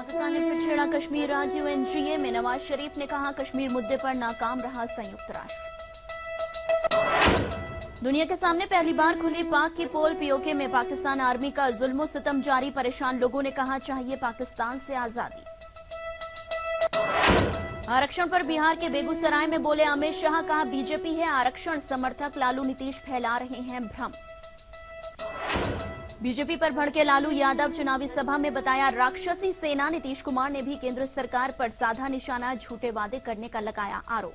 पाकिस्तान ने फिर छेड़ा कश्मीर राज्य। यूएनजीए में नवाज शरीफ ने कहा कश्मीर मुद्दे पर नाकाम रहा संयुक्त राष्ट्र। दुनिया के सामने पहली बार खुली पाक की पोल। पीओके में पाकिस्तान आर्मी का जुल्म सितम जारी। परेशान लोगों ने कहा चाहिए पाकिस्तान से आजादी। आरक्षण पर बिहार के बेगूसराय में बोले अमित शाह, कहा बीजेपी है आरक्षण समर्थक। लालू नीतीश फैला रहे हैं भ्रम। बीजेपी पर भड़के लालू यादव। चुनावी सभा में बताया राक्षसी सेना। नीतीश कुमार ने भी केंद्र सरकार पर साधा निशाना। झूठे वादे करने का लगाया आरोप।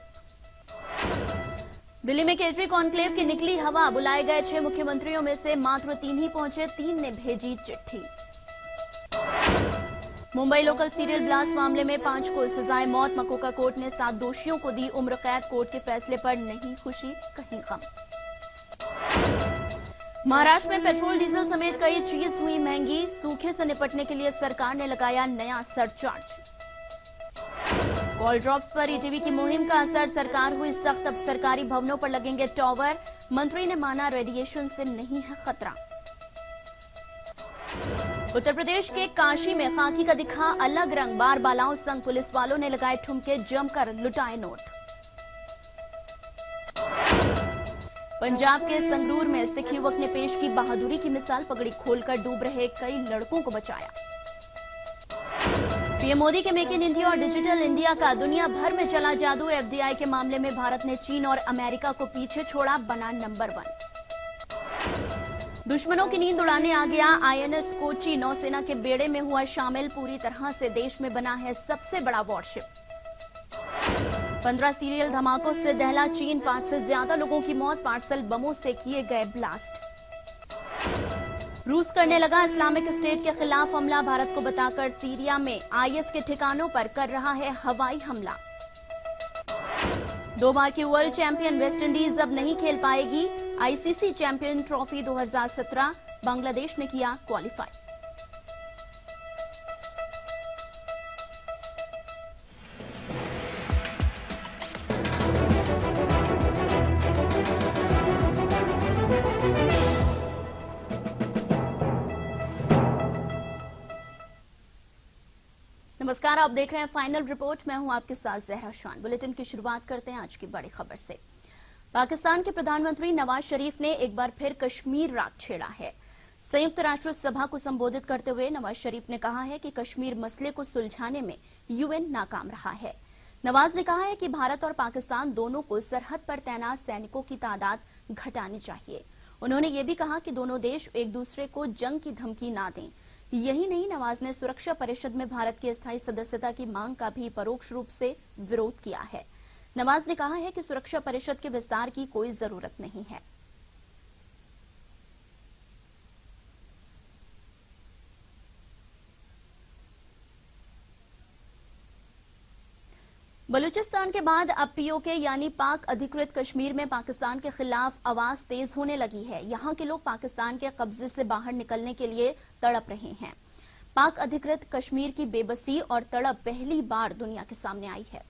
दिल्ली में केजरी कॉन्क्लेव की निकली हवा। बुलाए गए 6 मुख्यमंत्रियों में से मात्र 3 ही पहुंचे। 3 ने भेजी चिट्ठी। मुंबई लोकल सीरियल ब्लास्ट मामले में 5 को सजाए मौत। मकोका कोर्ट ने 7 दोषियों को दी उम्र कैद। कोर्ट के फैसले पर नहीं खुशी, कहीं गम। महाराष्ट्र में पेट्रोल डीजल समेत कई चीज हुई महंगी। सूखे से निपटने के लिए सरकार ने लगाया नया सरचार्ज। कॉल ड्रॉप्स पर ईटीवी की मुहिम का असर। सरकार हुई सख्त। अब सरकारी भवनों पर लगेंगे टॉवर। मंत्री ने माना रेडिएशन से नहीं है खतरा। उत्तर प्रदेश के काशी में खाकी का दिखा अलग रंग। बार बालाओं संग पुलिस वालों ने लगाए ठुमके। जमकर लुटाए नोट। पंजाब के संगरूर में सिख युवक ने पेश की बहादुरी की मिसाल। पगड़ी खोलकर डूब रहे कई लड़कों को बचाया। पीएम मोदी के मेक इन इंडिया और डिजिटल इंडिया का दुनिया भर में चला जादू। एफडीआई के मामले में भारत ने चीन और अमेरिका को पीछे छोड़ा। बना नंबर 1। दुश्मनों की नींद उड़ाने आ गया आईएनएस कोची। नौसेना के बेड़े में हुआ शामिल। पूरी तरह से देश में बना है सबसे बड़ा वॉरशिप। 15 सीरियल धमाकों से दहला चीन। 5 से ज्यादा लोगों की मौत। पार्सल बमों से किए गए ब्लास्ट। रूस करने लगा इस्लामिक स्टेट के खिलाफ हमला। भारत को बताकर सीरिया में आईएस के ठिकानों पर कर रहा है हवाई हमला। 2 बार की वर्ल्ड चैंपियन वेस्टइंडीज अब नहीं खेल पाएगी आईसीसी चैंपियन ट्रॉफी 2017। बांग्लादेश ने किया क्वालिफाई। नमस्कार, आप देख रहे हैं फाइनल रिपोर्ट। मैं हूं आपके साथ जहरा शान। बुलेटिन की शुरुआत करते हैं आज की बड़ी खबर से। पाकिस्तान के प्रधानमंत्री नवाज शरीफ ने एक बार फिर कश्मीर रात छेड़ा है। संयुक्त राष्ट्र सभा को संबोधित करते हुए नवाज शरीफ ने कहा है कि कश्मीर मसले को सुलझाने में यूएन नाकाम रहा है। नवाज ने कहा है कि भारत और पाकिस्तान दोनों को सरहद पर तैनात सैनिकों की तादाद घटानी चाहिए। उन्होंने ये भी कहा कि दोनों देश एक दूसरे को जंग की धमकी ना दें। यही नहीं, नवाज ने सुरक्षा परिषद में भारत की अस्थायी सदस्यता की मांग का भी परोक्ष रूप से विरोध किया है। नवाज ने कहा है कि सुरक्षा परिषद के विस्तार की कोई जरूरत नहीं है। बलूचिस्तान के बाद अब पीओके यानी पाक अधिकृत कश्मीर में पाकिस्तान के खिलाफ आवाज तेज होने लगी है। यहां के लोग पाकिस्तान के कब्जे से बाहर निकलने के लिए तड़प रहे हैं। पाक अधिकृत कश्मीर की बेबसी और तड़प पहली बार दुनिया के सामने आई है।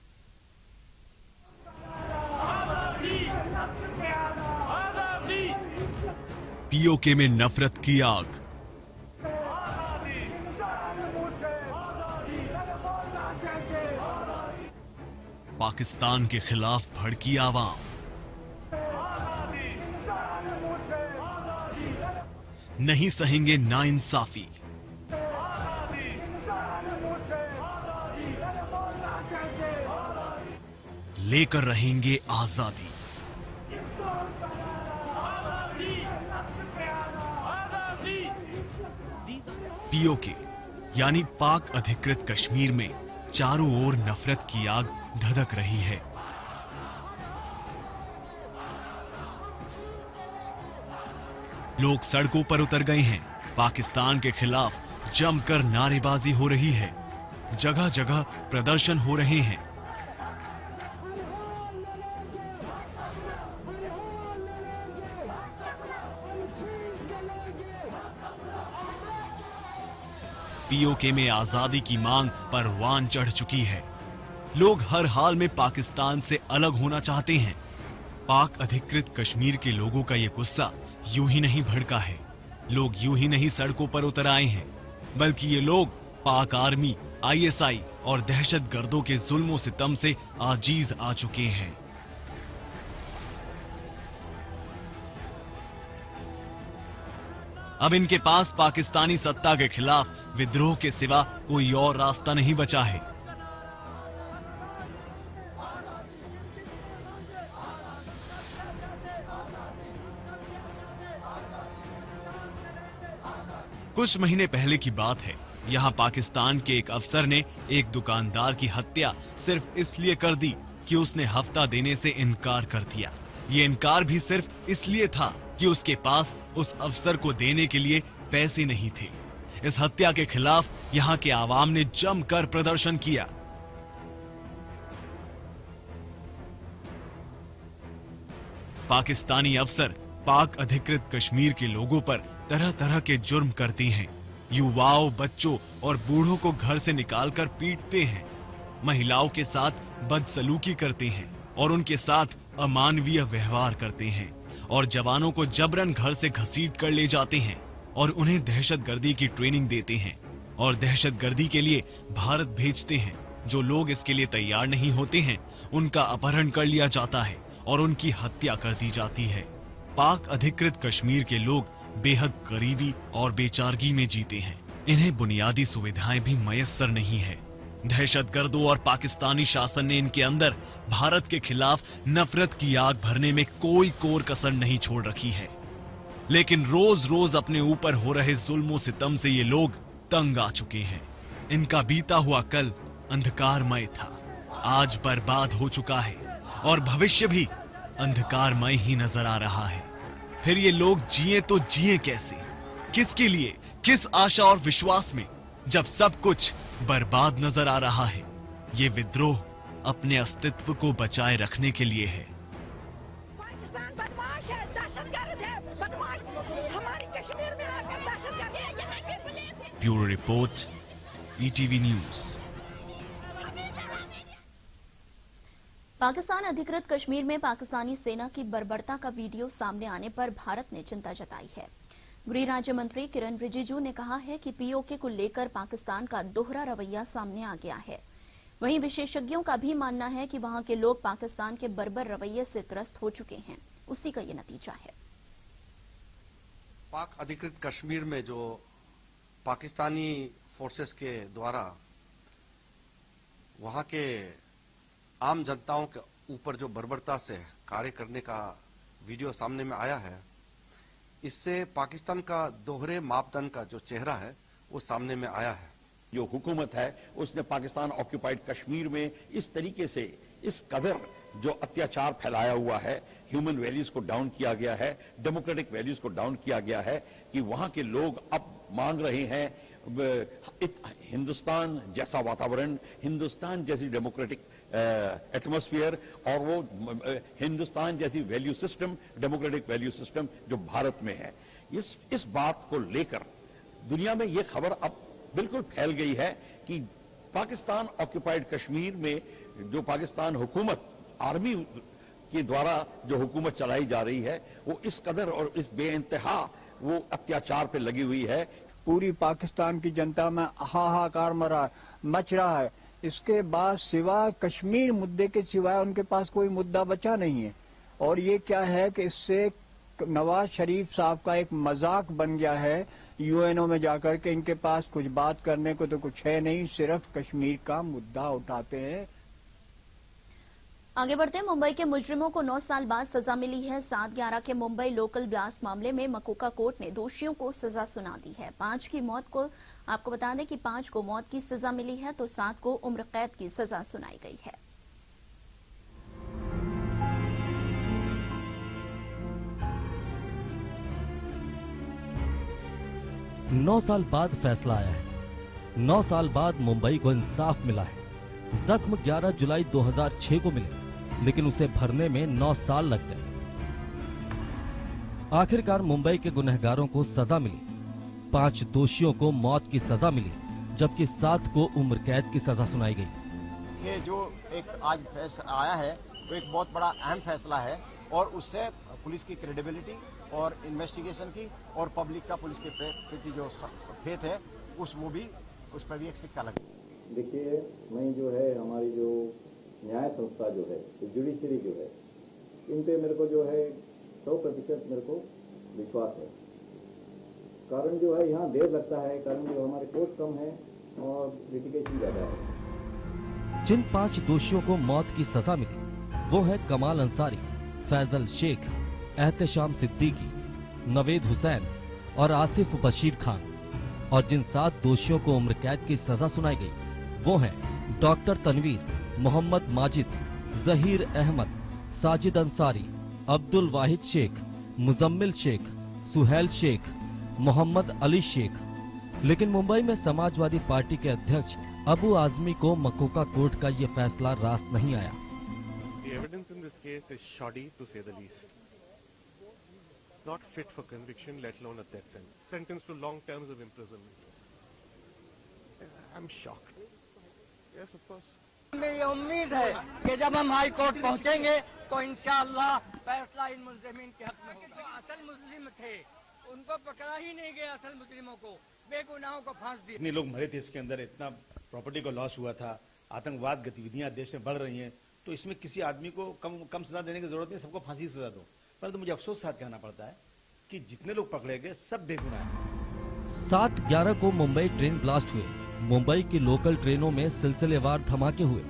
पीओके में नफरत की आग। पाकिस्तान के खिलाफ भड़की आवाम। नहीं सहेंगे नाइंसाफी। लेकर रहेंगे आजादी। पीओके यानी पाक अधिकृत कश्मीर में चारों ओर नफरत की आग धधक रही है। लोग सड़कों पर उतर गए हैं। पाकिस्तान के खिलाफ जमकर नारेबाजी हो रही है। जगह जगह प्रदर्शन हो रहे हैं। पीओके में आजादी की मांग परवान चढ़ चुकी है। लोग हर हाल में पाकिस्तान से अलग होना चाहते हैं। पाक अधिकृत कश्मीर के लोगों का ये गुस्सा यूं ही नहीं भड़का है। लोग यूं ही नहीं सड़कों पर उतर आए हैं, बल्कि ये लोग पाक आर्मी, ISI और दहशतगर्दों के जुल्मों सितम से आजीज आ चुके हैं। अब इनके पास पाकिस्तानी सत्ता के खिलाफ विद्रोह के सिवा कोई और रास्ता नहीं बचा है। कुछ महीने पहले की बात है, यहाँ पाकिस्तान के एक अफसर ने एक दुकानदार की हत्या सिर्फ इसलिए कर दी कि उसने हफ्ता देने से इनकार कर दिया। ये इनकार भी सिर्फ इसलिए था कि उसके पास उस अफसर को देने के लिए पैसे नहीं थे। इस हत्या के खिलाफ यहाँ के आवाम ने जमकर प्रदर्शन किया। पाकिस्तानी अफसर पाक अधिकृत कश्मीर के लोगों पर तरह तरह के जुर्म करते हैं। युवाओं, बच्चों और बूढ़ों को घर से निकालकर पीटते हैं, महिलाओं के साथ बदसलूकी करते हैं और उनके साथ अमानवीय व्यवहार करते हैं और जवानों को जबरन घर से घसीट कर ले जाते हैं और उन्हें दहशतगर्दी की ट्रेनिंग देते हैं और दहशतगर्दी के लिए भारत भेजते हैं। जो लोग इसके लिए तैयार नहीं होते हैं, उनका अपहरण कर लिया जाता है और उनकी हत्या कर दी जाती है। पाक अधिकृत कश्मीर के लोग बेहद गरीबी और बेचारगी में जीते हैं। इन्हें बुनियादी सुविधाएं भी मयस्सर नहीं है। दहशतगर्दों और पाकिस्तानी शासन ने इनके अंदर भारत के खिलाफ नफरत की आग भरने में कोई कोर कसर नहीं छोड़ रखी है। लेकिन रोज रोज अपने ऊपर हो रहे जुल्मों सितम से ये लोग तंग आ चुके हैं। इनका बीता हुआ कल अंधकारमय था, आज बर्बाद हो चुका है और भविष्य भी अंधकारमय ही नजर आ रहा है। फिर ये लोग जिए तो जिए कैसे, किसके लिए, किस आशा और विश्वास में, जब सब कुछ बर्बाद नजर आ रहा है। ये विद्रोह अपने अस्तित्व को बचाए रखने के लिए है। पाकिस्तान बदमाश है, दहशतगर्द है, बदमाश हमारी कश्मीर में आकर दहशतगर्द है, यहाँ की पुलिस है। Bureau report, ETV news. Pakistan अधिकृत कश्मीर में पाकिस्तानी सेना की बर्बरता का वीडियो सामने आने पर भारत ने चिंता जताई है। गृह राज्य मंत्री किरण रिजिजू ने कहा है कि POK को लेकर पाकिस्तान का दोहरा रवैया सामने आ गया है। वहीं विशेषज्ञों का भी मानना है कि वहां के लोग पाकिस्तान के बर्बर रवैये से त्रस्त हो चुके हैं। उसी का ये नतीजा है। पाक अधिकृत कश्मीर में जो पाकिस्तानी फोर्सेस के द्वारा वहां के आम जनताओं के ऊपर जो बर्बरता से कार्य करने का वीडियो सामने में आया है, इससे पाकिस्तान का दोहरे मापदंड का जो चेहरा है वो सामने में आया है। जो हुकूमत है उसने पाकिस्तान ऑक्यूपाइड कश्मीर में इस तरीके से इस कदर जो अत्याचार फैलाया हुआ है, ह्यूमन वैल्यूज को डाउन किया गया है, डेमोक्रेटिक वैल्यूज को डाउन किया गया है कि वहां के लोग अब मांग रहे हैं हिंदुस्तान जैसा वातावरण, हिंदुस्तान जैसी डेमोक्रेटिक एटमॉस्फेयर और वो हिंदुस्तान जैसी value system, democratic value system जो भारत में है। इस बात को लेकर दुनिया में ये खबर अब बिल्कुल फैल गई है कि पाकिस्तान ऑक्यूपाइड कश्मीर में जो पाकिस्तान हुकूमत, आर्मी के द्वारा जो हुकूमत चलाई जा रही है, वो इस कदर और इस बेइंतहा वो अत्याचार पे लगी हुई है। पूरी पाकिस्तान की जनता में हाहाकार मच रहा है। इसके बाद सिवाय कश्मीर मुद्दे के सिवाय उनके पास कोई मुद्दा बचा नहीं है। और ये क्या है कि इससे नवाज शरीफ साहब का एक मजाक बन गया है UNO में जाकर के। इनके पास कुछ बात करने को तो कुछ है नहीं, सिर्फ कश्मीर का मुद्दा उठाते हैं। आगे बढ़ते हैं। मुंबई के मुजरिमों को 9 साल बाद सजा मिली है। 7/11 के मुंबई लोकल ब्लास्ट मामले में मकोका कोर्ट ने दोषियों को सजा सुना दी है। 5 की मौत को आपको बता दें कि 5 को मौत की सजा मिली है तो 7 को उम्र कैद की सजा सुनाई गई है। नौ साल बाद फैसला आया है। 9 साल बाद मुंबई को इंसाफ मिला है। जख्म 11 जुलाई 2006 को मिले, लेकिन उसे भरने में 9 साल लग गए। आखिरकार मुंबई के गुनहगारों को सजा मिली। 5 दोषियों को मौत की सजा मिली, जबकि 7 को उम्र कैद की सजा सुनाई गई। ये जो एक आज फैसला आया है वो एक बहुत बड़ा अहम फैसला है और उससे पुलिस की क्रेडिबिलिटी और इन्वेस्टिगेशन की और पब्लिक का पुलिस के प्रति जो फेथ है वो भी उस पर भी एक सिक्का लगा। देखिए, मैं जो है हमारी जो न्याय संस्था जो है, जुडिशरी जो है, इन पे मेरे को जो है 100% मेरे को विश्वास है। कारण जो है यहाँ देर लगता है, कारण जो हमारे कोर्ट कम है और लिटिगेशन ज्यादा है। जिन 5 दोषियों को मौत की सजा मिली वो है कमाल अंसारी, फैजल शेख, एहतेशाम सिद्दीकी, नवेद हुसैन और आसिफ बशीर खान। और जिन 7 दोषियों को उम्र कैद की सजा सुनाई गई वो हैं डॉक्टर तनवीर, मोहम्मद माजिद, जहीर अहमद, साजिद अंसारी, अब्दुल वाहिद शेख, मुजम्मिल शेख, सुहेल शेख, मोहम्मद अली शेख। लेकिन मुंबई में समाजवादी पार्टी के अध्यक्ष अबू आजमी को मकोका कोर्ट का ये फैसला रास्त नहीं आया। The evidence in this case is shoddy to say the least. Not fit for conviction, let alone a death sentence. Sentenced to long terms of imprisonment. I'm shocked. Yes, of course. हमें ये उम्मीद है कि जब हम high court पहुंचेंगे तो इंशाअल्लाह फैसला इन मुल्जिमीन के हक में होगा। असल मुस्लिम थे, उनको पकड़ा ही नहीं गया, असल मुस्लिमों को, बेगुनाहों को फांस दिया। इतने लोग मरे थे इसके अंदर, इतना प्रॉपर्टी को लॉस हुआ था, आतंकवाद गतिविधियां देश में बढ़ रही हैं, तो इसमें किसी आदमी को कम सजा देने की जरूरत नहीं, सबको फांसी की सजा दो। परंतु मुझे अफसोस साथ कहना पड़ता है कि जितने लोग पकड़े गए सब बेगुनाह हैं। 7/11 को मुंबई ट्रेन ब्लास्ट हुए। मुंबई की लोकल ट्रेनों में सिलसिलेवार धमाके हुए।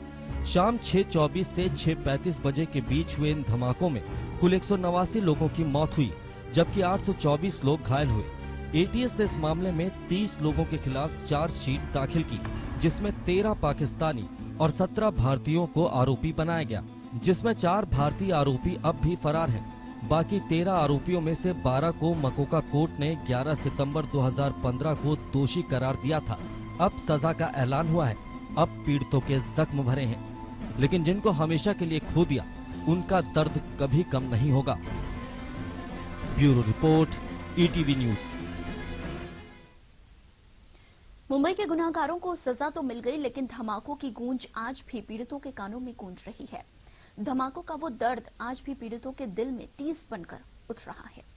शाम 6:24 से 6:35 बजे के बीच हुए इन धमाकों में कुल 189 लोगों की मौत हुई, जबकि 824 लोग घायल हुए। एटीएस ने इस मामले में 30 लोगों के खिलाफ चार्जशीट दाखिल की, जिसमें 13 पाकिस्तानी और 17 भारतीयों को आरोपी बनाया गया, जिसमें 4 भारतीय आरोपी अब भी फरार हैं। बाकी 13 आरोपियों में से 12 को मकोका कोर्ट ने 11 सितंबर 2015 को दोषी करार दिया था। अब सजा का ऐलान हुआ है। अब पीड़ितों के जख्म भरे हैं, लेकिन जिनको हमेशा के लिए खो दिया उनका दर्द कभी कम नहीं होगा। Bureau report, ETV news. Mumbai के गुनाहगारों को सजा तो मिल गई, लेकिन धमाकों की गूंज आज भी पीड़ितों के कानों में गूंज रही है। धमाकों का वो दर्द आज भी पीड़ितों के दिल में टीस बनकर उठ रहा है।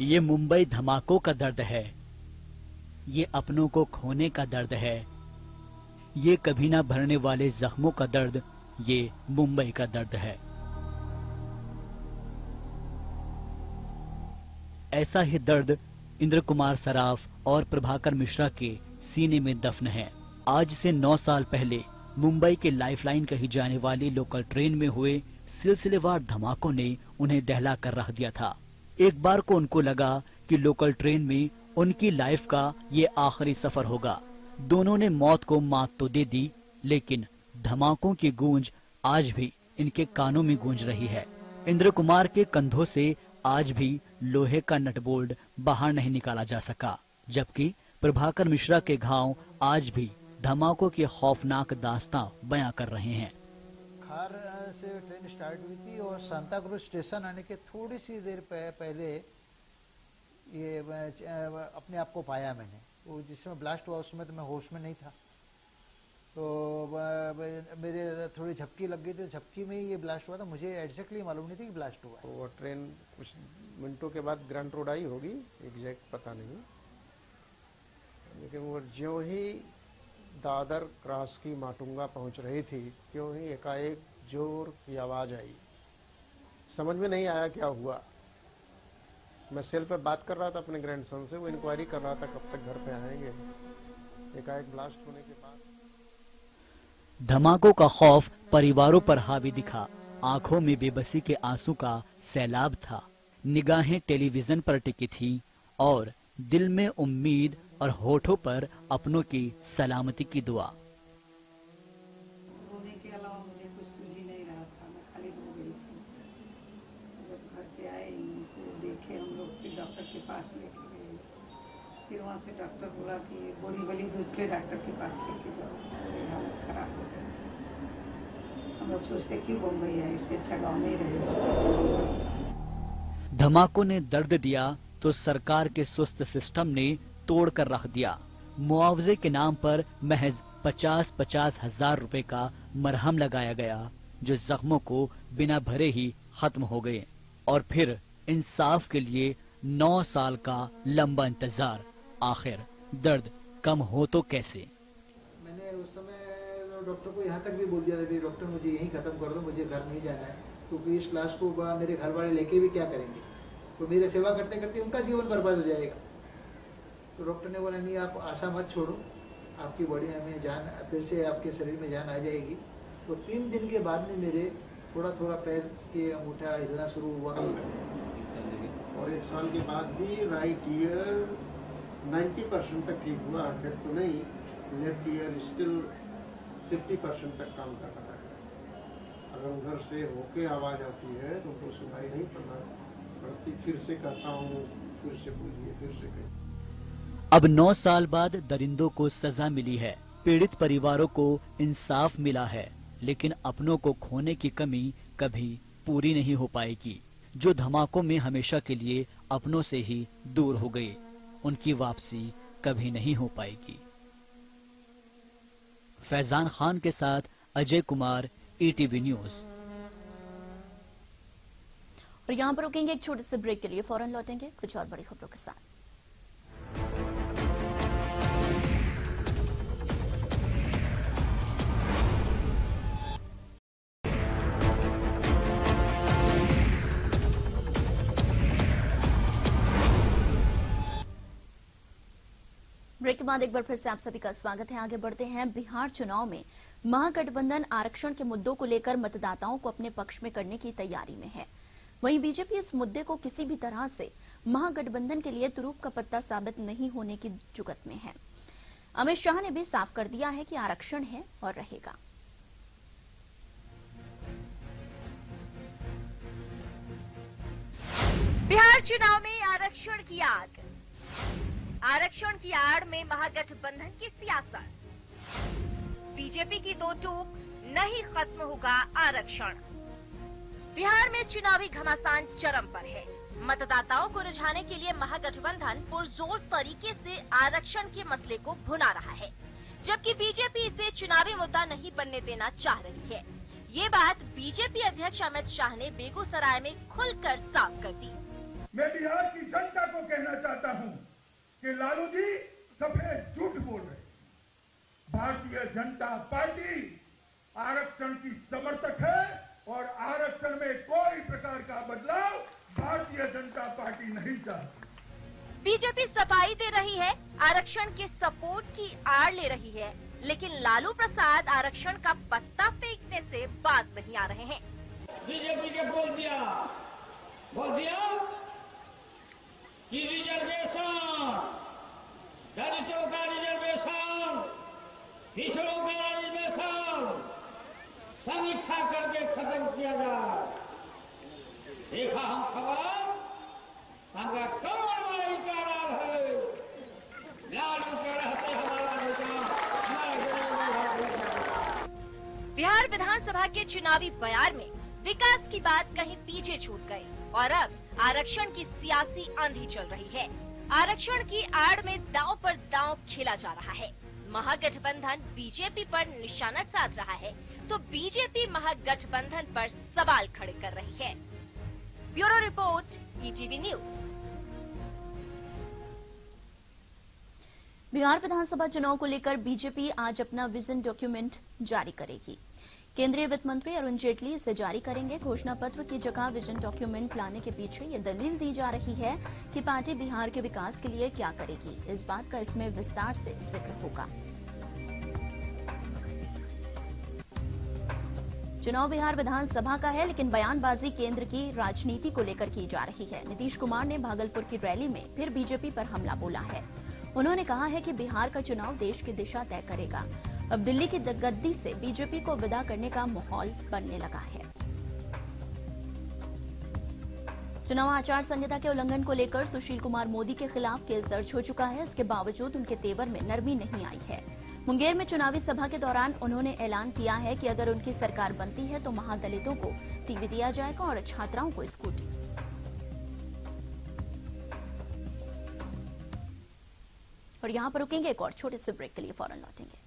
ये मुंबई धमाकों का दर्द है, ये अपनों को खोने का दर्द है, ये कभी ना भरने वाले जख्मों का दर्द, ये मुंबई का दर्द है। ऐसा ही दर्द इंद्र कुमार सराफ और प्रभाकर मिश्रा के सीने में दफन है। आज से 9 साल पहले मुंबई के लाइफलाइन कही जाने वाली लोकल ट्रेन में हुए सिलसिलेवार धमाकों ने उन्हें दहला कर रख दिया था। एक बार को उनको लगा कि लोकल ट्रेन में उनकी लाइफ का ये आखिरी सफर होगा। दोनों ने मौत को मात तो दे दी, लेकिन धमाकों की गूंज आज भी इनके कानों में गूंज रही है। इंद्र कुमार के कंधों से आज भी लोहे का नटबोल्ट बाहर नहीं निकाला जा सका, जबकि प्रभाकर मिश्रा के घाव आज भी धमाकों की खौफनाक दास्तां बयां कर रहे हैं। खार से ट्रेन स्टार्ट हुई थी और सांता क्रूज स्टेशन आने के थोड़ी सी देर पहले ये अपने आप को पाया मैंने। वो जिसमें ब्लास्ट हुआ उसमें तो मैं होश में नहीं था, तो मेरे थोड़ी झपकी लग गई थी, झपकी में ही ये ब्लास्ट हुआ था। मुझे एग्जैक्टली मालूम नहीं थी कि ब्लास्ट हुआ। वो ट्रेन कुछ मिनटों के बाद ग्रैंड रोड आई होगी, एग्जैक्ट पता नहीं, लेकिन वो ज्यों ही दादर क्रॉस की माटुंगा पहुंच रही थी, क्यों ही एकाएक जोर की आवाज आई। समझ में नहीं आया क्या हुआ। मैं सेल पे बात कर रहा था अपने ग्रैंडसन से, वो इंक्वायरी कर रहा था कब तक घर पे आएंगे। एकाएक ब्लास्ट होने के बाद धमाकों का खौफ परिवारों पर हावी दिखा। आंखों में बेबसी के आंसू का सैलाब था, निगाहें टेलीविजन पर टिकी थी और दिल में उम्मीद और होठों पर अपनों की सलामती की दुआ। रोने के अलावा मुझे कुछ सूझ ही नहीं रहा था, मैं खाली रो गई थी। जब घर पे आए तो देखे हम लोग, फिर डॉक्टर के पास लेके गए। फिर वहाँ से डॉक्टर बोला कि बोरीवली दूसरे डॉक्टर के पास लेके जाओ, मेरी हालत खराब हो गई थी। हम लोग सोचते कि बम्बई है, इससे अच्छा गाँव में ही रहेगा। धमाकों ने दर्द दिया तो सरकार के सुस्त सिस्टम ने तोड़ कर रख दिया। मुआवजे के नाम पर महज 50-50 हजार रुपए का मरहम लगाया गया, जो जख्मों को बिना भरे ही खत्म हो गए। और फिर इंसाफ के लिए 9 साल का लंबा इंतजार। आखिर दर्द कम हो तो कैसे? मैंने उस समय डॉक्टर को यहाँ तक भी बोल दिया था कि डॉक्टर मुझे यहीं खत्म कर दो, मुझे घर नहीं जाना है, क्योंकि इस लाश को मेरे घर वाले लेके भी क्या करेंगे, तो मेरी सेवा करते करते उनका जीवन बर्बाद हो जाएगा। तो डॉक्टर ने बोला नहीं, आप आशा मत छोड़ो, आपकी बॉडी में जान, फिर से आपके शरीर में जान आ जाएगी। तो 3 दिन के बाद में मेरे थोड़ा थोड़ा पैर के अंगूठा हिलना शुरू हुआ। और 1 साल के बाद भी राइट ईयर 90% तक ठीक हुआ, 100 तो नहीं, लेफ्ट ईयर स्टिल 50% तक काम कर रहा है। अगर उधर से होके आवाज आती है तो सुनाई नहीं पड़ती। फिर से कहता हूँ, फिर से बोलिए, फिर से कहिए। अब 9 साल बाद दरिंदों को सजा मिली है, पीड़ित परिवारों को इंसाफ मिला है, लेकिन अपनों को खोने की कमी कभी पूरी नहीं हो पाएगी। जो धमाकों में हमेशा के लिए अपनों से ही दूर हो गए, उनकी वापसी कभी नहीं हो पाएगी। फैजान खान के साथ अजय कुमार, ETV न्यूज। और यहाँ पर रुकेंगे एक छोटे से ब्रेक के लिए, फौरन लौटेंगे कुछ और बड़ी खबरों के साथ। ब्रेक के बाद एक बार फिर से आप सभी का स्वागत है। आगे बढ़ते हैं। बिहार चुनाव में महागठबंधन आरक्षण के मुद्दों को लेकर मतदाताओं को अपने पक्ष में करने की तैयारी में है। वहीं बीजेपी इस मुद्दे को किसी भी तरह से महागठबंधन के लिए तुरूप का पत्ता साबित नहीं होने की जुगत में है। अमित शाह ने भी साफ कर दिया है कि आरक्षण है और रहेगा। बिहार चुनाव में आरक्षण की आग, आरक्षण की आड़ में महागठबंधन की सियासत, बीजेपी की दो टूक, नहीं खत्म होगा आरक्षण। बिहार में चुनावी घमासान चरम पर है। मतदाताओं को रिझाने के लिए महागठबंधन पुरजोर तरीके से आरक्षण के मसले को भुना रहा है, जबकि बीजेपी इसे चुनावी मुद्दा नहीं बनने देना चाह रही है। ये बात बीजेपी अध्यक्ष अमित शाह ने बेगूसराय में खुलकर साफ कर दी। मैं बिहार की जनता को कहना चाहता हूँ कि लालू जी सफेद झूठ बोल रहे। भारतीय जनता पार्टी आरक्षण की समर्थक है और आरक्षण में कोई प्रकार का बदलाव भारतीय जनता पार्टी नहीं चाहती। बीजेपी सफाई दे रही है, आरक्षण के सपोर्ट की आड़ ले रही है, लेकिन लालू प्रसाद आरक्षण का पत्ता फेंकने से बाज नहीं आ रहे हैं। बीजेपी के बोल दिया कि रिजर्वेशन, दलितों का रिजर्वेशन, पिछड़ों का रिजर्वेशन समीक्षा करके खत्म किया जाए। देखा हम खबर, हमारा कौन बड़ी का है, लालू के रहते हमारा बिहार विधानसभा के चुनावी बयान में विकास की बात कहीं पीछे छूट गई और अब आरक्षण की सियासी आंधी चल रही है। आरक्षण की आड़ में दांव पर दांव खेला जा रहा है। महागठबंधन बीजेपी पर निशाना साध रहा है, तो बीजेपी महागठबंधन पर सवाल खड़े कर रही है। Bureau report, ETV news. Bihar विधानसभा चुनाव को लेकर बीजेपी आज अपना विजन डॉक्यूमेंट जारी करेगी। केंद्रीय वित्त मंत्री अरुण जेटली इसे जारी करेंगे। घोषणा पत्र की जगह विजन डॉक्यूमेंट लाने के पीछे ये दलील दी जा रही है कि पार्टी बिहार के विकास के लिए क्या करेगी। इस बात का इसमें विस्तार से जिक्र होगा। चुनाव बिहार विधानसभा का है, लेकिन बयानबाजी केंद्र की राजनीति को लेकर की जा रही है। नीतीश कुमार ने भागलपुर की रैली में फिर बीजेपी पर हमला बोला है। उन्होंने कहा है कि बिहार का चुनाव देश की दिशा तय करेगा। अब दिल्ली की गद्दी से बीजेपी को विदा करने का माहौल बनने लगा है। चुनाव आचार संहिता के उल्लंघन को लेकर सुशील कुमार मोदी के खिलाफ केस दर्ज हो चुका है। इसके बावजूद उनके तेवर में नरमी नहीं आई है। मुंगेर में चुनावी सभा के दौरान उन्होंने ऐलान किया है कि अगर उनकी सरकार बनती है तो महादलितों को टीवी दिया जाएगा और छात्राओं को स्कूटी। और यहाँ पर रुकेंगे, एक और छोटे से ब्रेक के लिए फौरन लौटेंगे।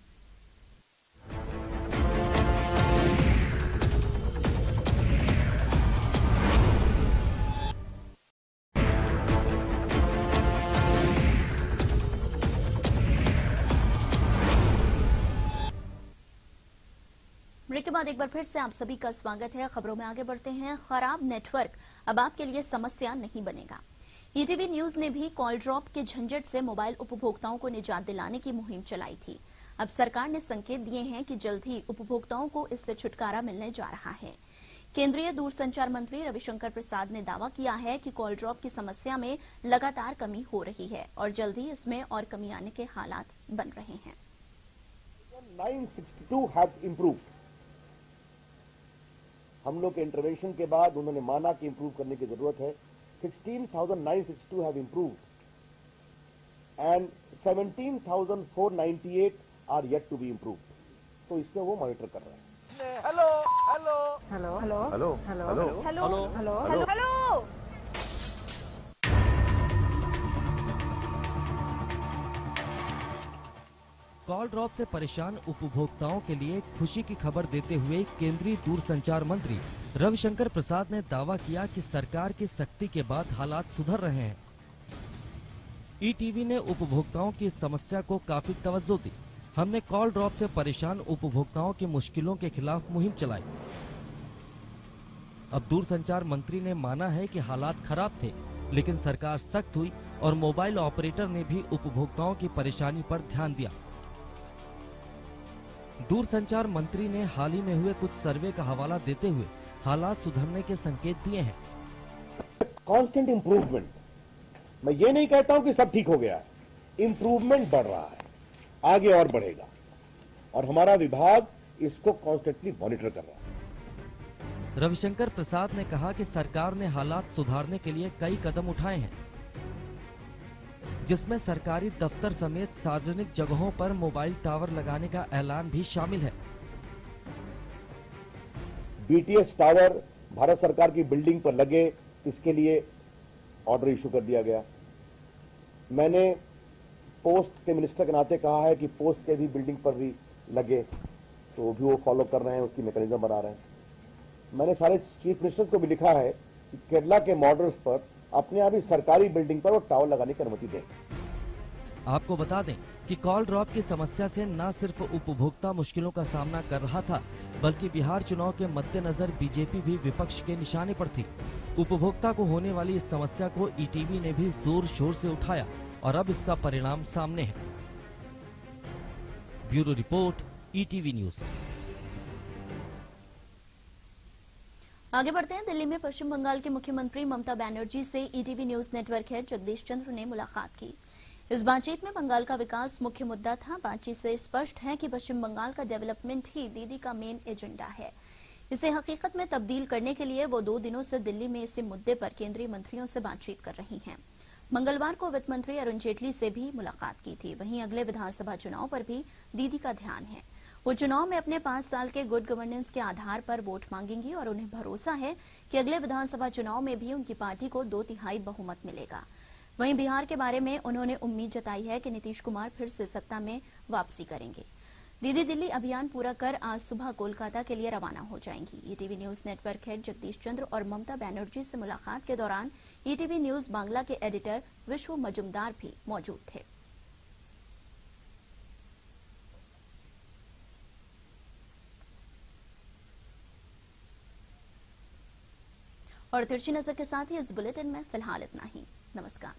ब्रेक के बाद एक बार फिर से आप सभी का स्वागत है। खबरों में आगे बढ़ते हैं। खराब नेटवर्क अब आपके लिए समस्या नहीं बनेगा। ईटीवी न्यूज ने भी कॉल ड्रॉप के झंझट से मोबाइल उपभोक्ताओं को निजात दिलाने की मुहिम चलाई थी। अब सरकार ने संकेत दिए हैं कि जल्द ही उपभोक्ताओं को इससे छुटकारा मिलने जा रहा है। केंद्रीय दूरसंचार मंत्री रविशंकर प्रसाद ने दावा किया है कि कॉल ड्रॉप की समस्या में लगातार कमी हो रही है और जल्द ही इसमें और कमी आने के हालात बन रहे हैं। 962 have improved. हम लोग के इंटरवेंशन के बाद उन्होंने माना कि इंप्रूव करने की जरूरत है। 16,962 have improved and 17,498 are yet to be improved. तो इसमें वो मॉनिटर कर रहे हैं। Hello hello hello hello hello hello hello hello hello hello hello. Call drop से परेशान उपभोक्ताओं के लिए खुशी की खबर देते हुए केंद्रीय दूरसंचार मंत्री रविशंकर प्रसाद ने दावा किया कि सरकार की सख्ती के बाद हालात सुधर रहे हैं। ईटीवी ने उपभोक्ताओं की समस्या को काफी तवज्जो दी। हमने कॉल ड्रॉप से परेशान उपभोक्ताओं की मुश्किलों के खिलाफ मुहिम चलाई। अब दूरसंचार मंत्री ने माना है कि हालात खराब थे, लेकिन सरकार सख्त हुई और मोबाइल ऑपरेटर ने भी उपभोक्ताओं की परेशानी पर ध्यान दिया। दूरसंचार मंत्री ने हाल ही में हुए कुछ सर्वे का हवाला देते हुए हालात सुधरने के संकेत दिए हैं। कांस्टेंट इंप्रूवमेंट, मैं ये नहीं कहता हूं कि सब ठीक हो गया है, इंप्रूवमेंट बढ़ रहा है, आगे और बढ़ेगा और हमारा विभाग इसको कॉन्स्टेंटली मॉनिटर कर रहा है। रविशंकर प्रसाद ने कहा कि सरकार ने हालात सुधारने के लिए कई कदम उठाए हैं, जिसमें सरकारी दफ्तर समेत सार्वजनिक जगहों पर मोबाइल टावर लगाने का ऐलान भी शामिल है। बीटीएस टावर भारत सरकार की बिल्डिंग पर लगे, इसके लिए ऑर्डर इशू कर दिया गया। मैंने पोस्ट के मिनिस्टर के नाते कहा है कि पोस्ट के भी बिल्डिंग पर भी लगे, तो भी वो फॉलो कर रहे हैं, उसकी मैकेनिज्म बना रहे हैं। मैंने सारे चीफ मिनिस्टर्स को भी लिखा है कि केरला के मॉडल्स पर अपने आप ही सरकारी बिल्डिंग पर वो टावर लगाने की अनुमति दें। आपको बता दें कि कॉल ड्रॉप की समस्या से न सिर्फ उपभोक्ता मुश्किलों का सामना कर रहा था, बल्कि बिहार चुनाव के मद्देनजर बीजेपी भी विपक्ष के निशाने पर थी। उपभोक्ता को होने वाली इस समस्या को ईटीवी ने भी जोर शोर से उठाया और अब इसका परिणाम सामने है। Bureau report, ETV news. आगे बढ़ते हैं। दिल्ली में पश्चिम बंगाल के मुख्यमंत्री ममता बनर्जी से ETV news network head Jagdish Chandra ने मुलाकात की। इस बातचीत में बंगाल का विकास मुख्य मुद्दा था। बातचीत से स्पष्ट है कि पश्चिम बंगाल का डेवलपमेंट ही दीदी का मेन एजेंडा है। इसे हकीकत में तब्दील करने के लिए वो 2 दिनों से दिल्ली में इसी मुद्दे पर केंद्रीय मंत्रियों से बातचीत कर रही हैं। मंगलवार को वित्त मंत्री अरुण जेटली से भी मुलाकात की थी। वहीं अगले विधानसभा चुनाव पर भी दीदी का ध्यान है। वो चुनाव में अपने 5 साल के गुड गवर्नेंस के आधार पर वोट मांगेंगी और उन्हें भरोसा है कि अगले विधानसभा चुनाव में भी उनकी पार्टी को 2/3 बहुमत मिलेगा। वहीं बिहार के बारे में उन्होंने उम्मीद जताई है कि नीतीश कुमार फिर से सत्ता में वापसी करेंगे। दीदी दिल्ली अभियान पूरा कर आज सुबह कोलकाता के लिए रवाना हो जाएंगी। ETV news network head Jagdish Chandra और ममता बनर्जी से मुलाकात के दौरान ईटीवी न्यूज बांग्ला के एडिटर विश्व मजुमदार भी मौजूद थे। और तिरछी नजर के साथ ही इस बुलेटिन में फिलहाल इतना ही। नमस्कार।